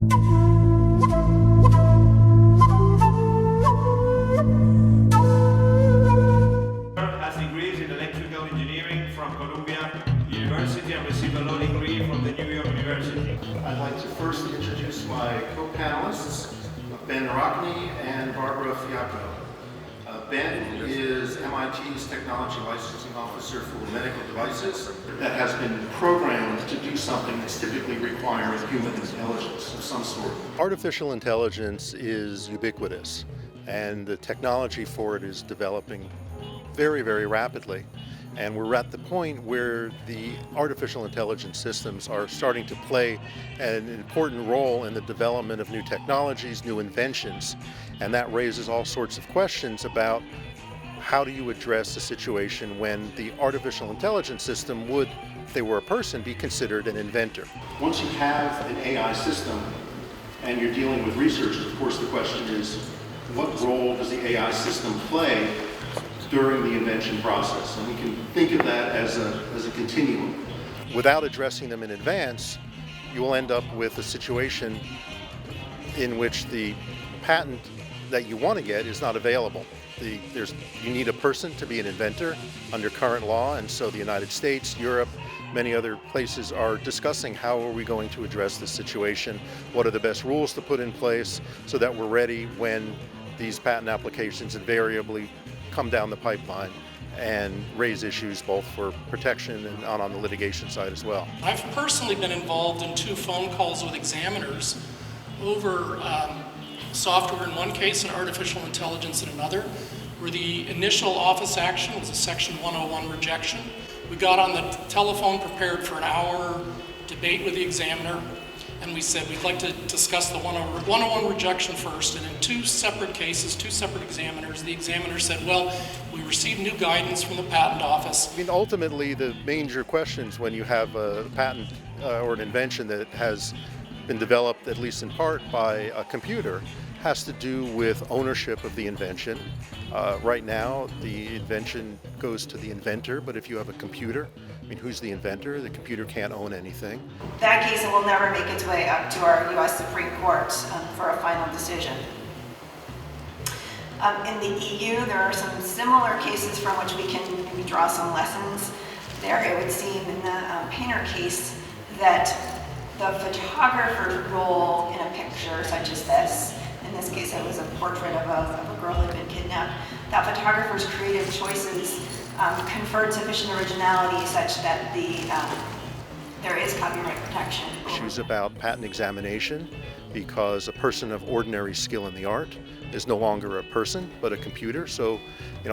Has degrees in electrical engineering from Columbia University and received a law degree from the New York University. I'd like to first introduce my co-panelists, Ben Rockney and Barbara Fiacco. Ben is MIT's Technology Licensing Officer for Medical Devices that has been programmed to do something that's typically requiring human intelligence of some sort. Artificial intelligence is ubiquitous, and the technology for it is developing very, very rapidly. And we're at the point where the artificial intelligence systems are starting to play an important role in the development of new technologies, new inventions. And that raises all sorts of questions about how do you address a situation when the artificial intelligence system would, if they were a person, be considered an inventor. Once you have an AI system and you're dealing with researchers, of course the question is, what role does the AI system play during the invention process? And we can think of that as a continuum. Without addressing them in advance, you will end up with a situation in which the patent that you want to get is not available. You need a person to be an inventor under current law, and so the United States, Europe, many other places are discussing how are we going to address this situation, what are the best rules to put in place so that we're ready when these patent applications invariably come down the pipeline and raise issues both for protection and on the litigation side as well. I've personally been involved in 2 phone calls with examiners over software in one case and artificial intelligence in another, where the initial office action was a Section 101 rejection. We got on the telephone prepared for an hour debate with the examiner, and we said we'd like to discuss the 101 rejection first. And in 2 separate cases, 2 separate examiners, the examiner said, well, we received new guidance from the patent office. I mean, ultimately, the major questions when you have a patent or an invention that has been developed, at least in part, by a computer, has to do with ownership of the invention. Right now, the invention goes to the inventor, but if you have a computer, I mean, who's the inventor? The computer can't own anything. That case will never make its way up to our U.S. Supreme Court for a final decision. In the EU, there are some similar cases from which we can maybe draw some lessons. There, it would seem in the Painter case that the photographer's role in a picture such as this, in this case it was a portrait of a girl who had been kidnapped, that photographer's creative choices conferred sufficient originality such that there is copyright protection. Issues about patent examination, because a person of ordinary skill in the art is no longer a person but a computer. So,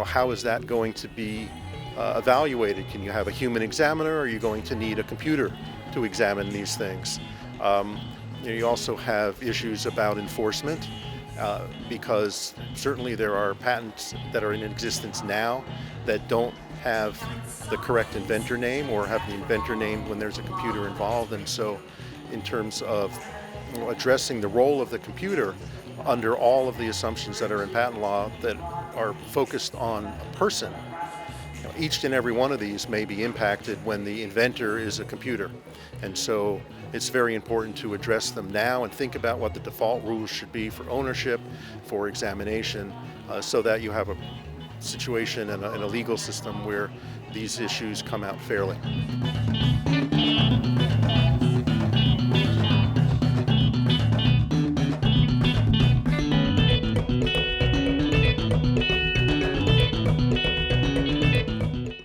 how is that going to be evaluated? Can you have a human examiner, or are you going to need a computer to examine these things? You also have issues about enforcement, because certainly there are patents that are in existence now that don't have the correct inventor name or have the inventor name when there's a computer involved. And so in terms of addressing the role of the computer under all of the assumptions that are in patent law that are focused on a person, each and every one of these may be impacted when the inventor is a computer. And so it's very important to address them now and think about what the default rules should be for ownership, for examination, so that you have a situation and a legal system where these issues come out fairly.